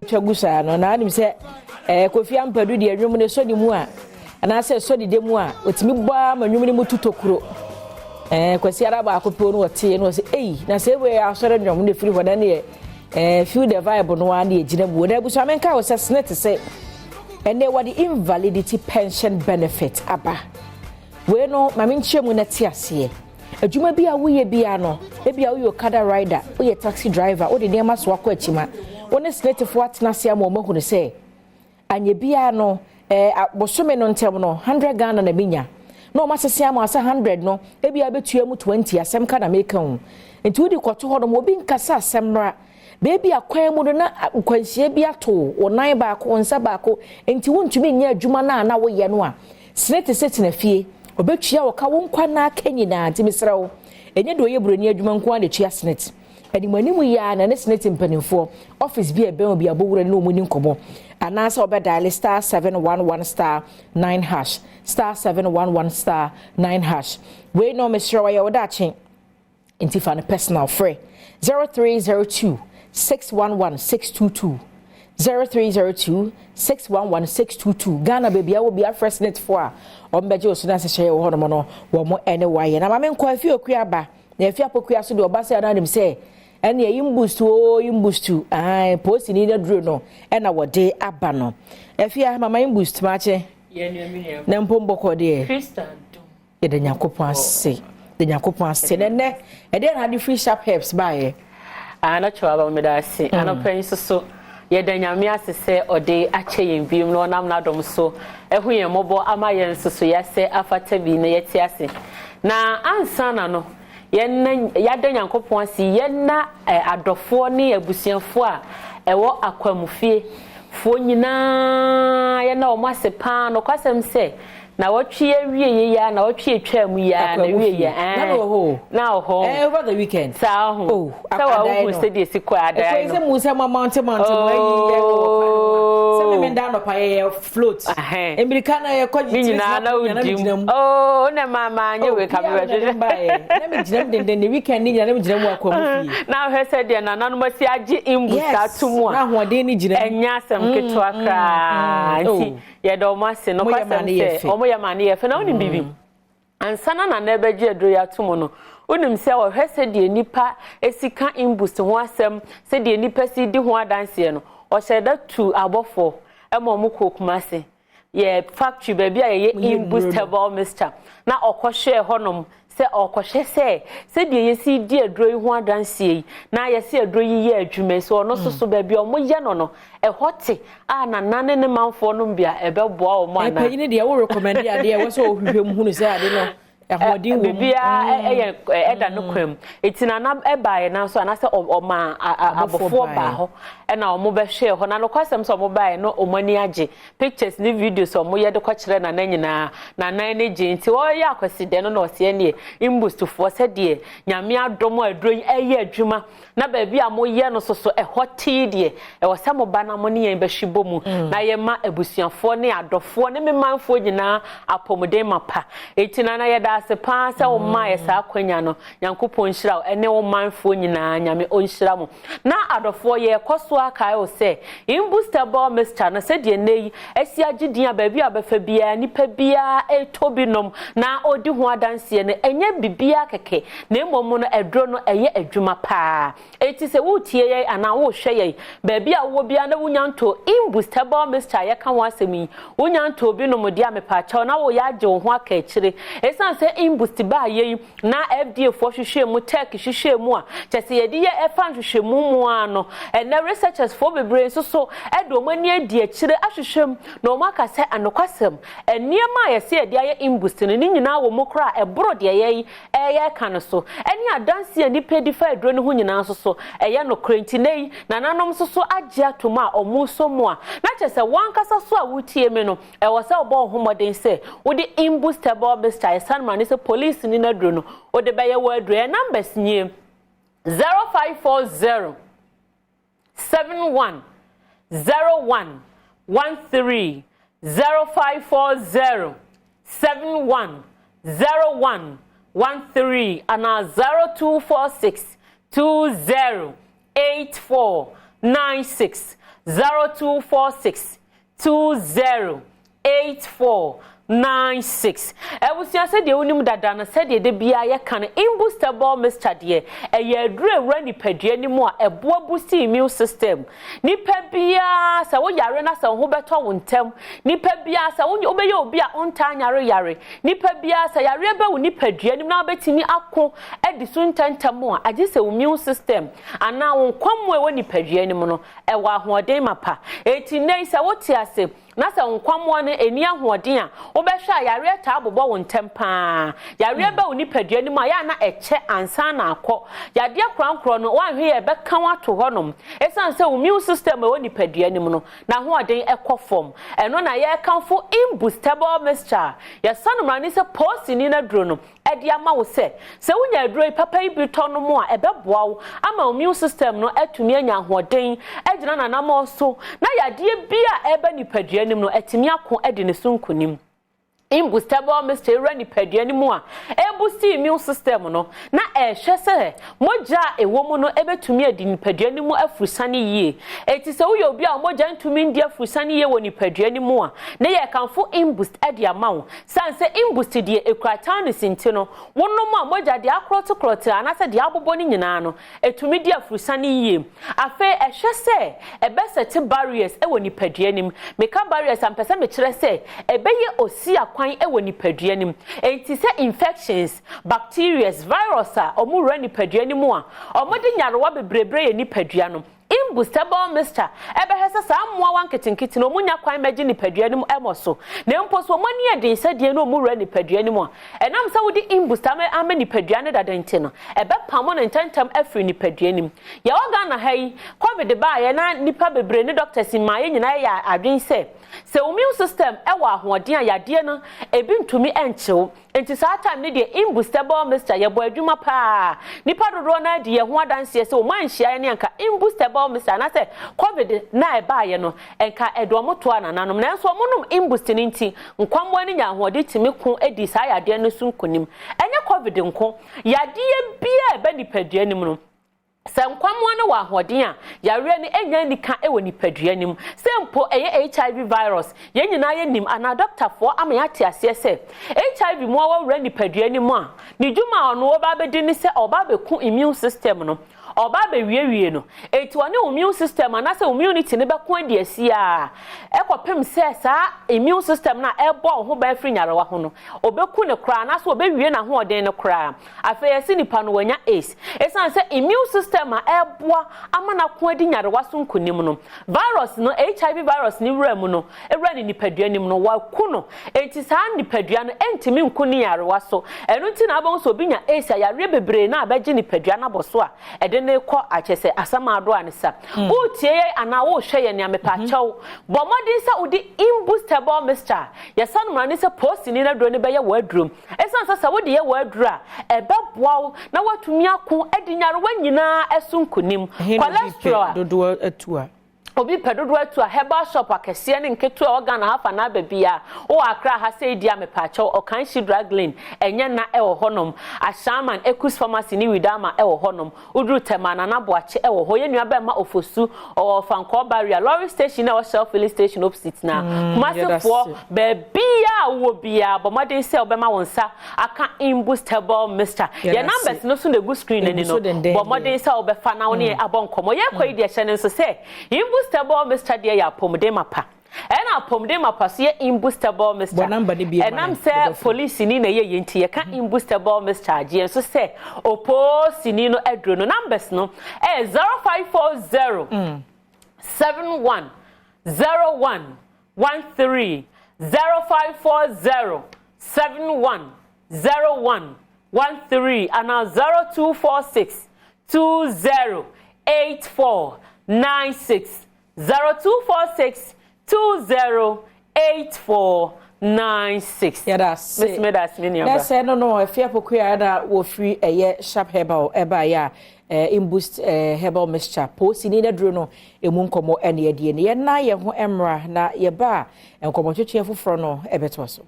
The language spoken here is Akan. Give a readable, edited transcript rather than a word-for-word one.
Chagusa no na nim se Kofi Ampadu de adwom ne so di mu a ana se so di demu a otimi baa manwum ne mututokuro kwasi araba akopo no wote no se na se we asore nwom ne firi hoda ne feel the vibe no one e gina bu na bu so amenka wo se snete se ene what the invalidity pension benefit aba we no mame nchemu na ti ase adwuma bi a wo ye bia no e bia wo okada rider wo ye taxi driver wo de dem aso akọ achima wo ne snete fo atena se am o mahu ne se anye bia no bosome no ntem no 100 Ghana na binya no masese am asa 100 no e bia betua mu 20 asem ka na meka hu enti wo di kwoto ho no mo bi nkasa asem ra baby akwan mu na kwanhie bi ato onan ba ko nsa ba ko enti wontumi nya adwuma na wo ye no a snete seti na fie obetua wo ka wo nkwa na akanyina enti misrawo enye do ye buroni adwuma nko ade tua snete edi manimu ya na ne snete mpanimfo office bi ebe bi abowura na omuni nkomo anasa obe dial star 711 star 9 hash star 711 star 9 hash we no misrawo ya wodachi enti fa na personal free 0302 611622 0302 611622 Ghana baby I will be a first net for ombeje osuna se share wo no no wo mo ene waye na mame nkwa afi okua ba na afi apokua so de obasa na nim se ene yimbustu ai post ni na duro no ena wode aba no afi a mama yimbustu ma che na mpomboko de Christian do de nyakopon ase ne e de na de free sharp helps bae ana chwa me da si ana pen so ye da nyame asese ode ache yen bium no nam na dom so ehu yen mobo ama yen so ya se afata bi na yeti ase na ansana no yen ya da nyankopon ase yen na adofo ne abusianfo a ewo akwamufie fo nyina yen na o mase pa no kwasem se na watwie wie ya na watwie twam ya na wie ya na ho over the weekend sa ho sa wa wo study sikwa adai no so musa mountain wa se me nda no pa ye float america na ye kwaji nyina na udim na mama anye we ka be na me ginam den the weekend nyina na me ginam akwamu fi na he said ya na nanu masi age imbusa tumu na hoden ni ginam enya asem ketwa kra nti ye do mase no kwasem se omo ya mane ye fe na oni bibi ansana na na beje adro ya tumu no onim se wo hwese de nipa esika imbus ho asem se de nipa si di ho adanse no o sheda tu abofo emo mo kokumase ye factory baby a ye imbustable mister na okohwe honom se okohwe se de yesi di adro yi ho adanse na yesi adro yi ye adwume so no soso baby o mo ye no hote a na nane ne manfo no bia ebeboa o mo ana panyine de wo recommend ya de wo so ohwehwem hunu se ade no ehodi wo bia eda no kwam etina na ebae na so anase oma abofo ba ho na omo be hwe ho na no kwasem so omo bae no omani age pictures ni videos omo ye de kwakire na nyina na nan ne je nti wo ya akwaside no na ose ne imbustufo se de nyame adom adron eye adwuma na ba bia mo ye no so ehoti de wo se mo ba na mo ne yen be hwibo mu na ye ma abusuafo ne adofo ne memanfo nyina apomode mapa etina na ye da se pa se o ma ye sa kwanya no yankopon hira ene wo manfo nyina nyame onhira mu na adofo ye koso aka o se imbustable mister na se de nei esi agidin abaabi abafa bia nipa bia etobinom na odi ho adanse ne enye bibia keke na emomu no edro no eye adwuma pa eti se wutie ye ana wo hwe ye baabi a wo bia na wunyanto imbustable mister ye ka ho asemi wunyanto binom dia mepa na wo ya age wo ho aka akire esan se imbusti ba ye na FDA fo hwehwe mu tech hwehwe mu a chese ye de ye efa hwehwe mu ano na researchers for bebre so edo mani adi akire ahwehwem na o maka se anokwasem eniema ye se de ye imbusti ne nyina wo mokra ebro de ye ka no so eni adanse ani pedifa edro ne ho nyina so eye no krentinei na nanom so agye atoma omuso mu a na chese wankasa so a wutie me no e wo se obo homoden se wo de imbustable Mr. Sanman is a police in Adruno, or the Bayer word numbers near 0540 71 01 13 0540 71 01 13 and 0246 20 84 96 0246 208496. Ebusia said the unim dadana said the bia ye kan imbustable mixture de eye adure wura nipadua ni mu a eboa boost immune system nipa bia sa wo yare na sa ho beto wo ntem nipa bia sa wo obeye obi a onta yare nipa bia sa yare be wo nipadua ni na betimi akko edi so ntantam a age se immune system ana wo kwamwe wo nipadua ni mu no ewa ahoden mapa eti nei sa wo ti ase na sa nkwamwo ne eni ahoden a obehwa yare ta abobọ wo ntempa yare ba wo nipadua ni mu a ya na eche ansa na akọ yade akrankro no wanhwe ye beka wato honom esan se immune system wo nipadua ni mu no na ahoden ekofom eno na ye kanfo imbustable mixture ya sanumra ni se post ni na duro no edi ama wo se wunya duro papa ibi to no mu a ebeboa wo ama immune system no atumi anya ahoden agina na nam so na yade bia ebe nipadua ni mu no atimi akọ edi ne sunkunim imbustable mixture rani padua ni mu a boost immune system no na hwe se moja ewo mu no ebetumi adi ni padua ni mu afurusane yie eti se wo ye obi a moja ntumi ndi afurusane yie wo ni padua ni mu a na ye kanfo imboost adi amawo sanse imboost die ekratan ni sinti no wono mu a moja de akrotokrote anase de abobo ni nyina no etumi di afurusane yie afa hwe se ebesete barriers ewo ni padua ni meka barriers ampese me kire se ebeye osi akwan ewo nipadua nim enti se infections bacteria virus a omura nipadua nim a omode nyarewa bebrebre ye nipadua no imbustable mixture ebehese sa amwa wanketenkiti no munya kwan meji nipadua nim emoso na mposo mani eden sadie no omura nipadua nim a enam sa wodi imbustable ame nipadua ne dadante no ebepamo no ntantam afri nipadua nim ya oga na hai covid ba ye na nipa bebre ne doctors maye nyina ya adwen se immune system ewa ahoden a yade no ebi ntumi enchew enti sa time ne de imbustable mixture ye bo adwuma pa nipa dodo na de ye ho adanse se o manhia ne anka imbustable mixture na se covid na eba ye no enka edomoto anananom na enso omunum imbust ni nti nkwammo ni nya ahoden timi ko edi sa yade no sunkonim enye covid nko yade bia eba nipadua nim no Sankwamwa no wa ahoden a yare ni enya nika ewo nipadua nim sempo eye HIV virus ye nyina ye nim ana doctor for ama ya te ase se HIV mo wa wura nipadua nim a ni djuma ono oba be di ni se oba be ku immune system no oba be wie no eti woni immune system ana se immunity ne be ku adi asia ekopem se sa immune system na ebo ho ba afri nyarewa ho no obeku ne kra na so obewie na ho oden ne kra afa yesi nipa no wanya ace esan se immune system a eboa amana ku adi nyarewa so nkunim no virus no HIV virus ni wura mu no ewura ni nipadua nim no wa ku no enti sa nipadua no entimi nku ni nyarewa so enu nti na abon so obinya ace ya yare bebre na abeji nipadua na boso a ne ko achese asama ado anisa utie ana wo hwe ye ne amepa chaw bo modin sa udi imbustable mixture ya sanumra ni se post ni na do ne be ye wadrum esan sa wodi ye wadura ebeboa na watumi ako edinyare wanyina esunkunim cholesterol dodo atua obi pedodo atu a herbal shop akese ne nketu a oga na hafa na babia o akra ha sei dia mepacho o kan shi draglin enye na e wo honom ashaman ekus pharmacy ni widama e wo honom udru temana na boache e wo ho ye nua ba ma ofosu o fanko barrier lorry station na o shelf filling station opposite na masefo babia wo bia bomade se obema wonsa aka imbustable mixture ye numbers no so na good screen ni no bomade se obefa na wo ne abonkomo ye kwai dia hye ne so se imbustable mixture de ya pomde mapa ena pomde mapa so ye imbustable mixture enam se police ni na ye yenti ye ka imbustable mixture je so se opose ni no edro no numbers no 0540 71 01 13 0540 71 01 13 and 0246 2084 96 0246 208496. Yeah, that's Miss Medas Minion. That's no if you have a wo free a sharp herbal ya imboost herbal mixture post ni na dro no emu nkomo ene ye na ye ho emra na ye ba enkomo twetwe foforo no ebeto so.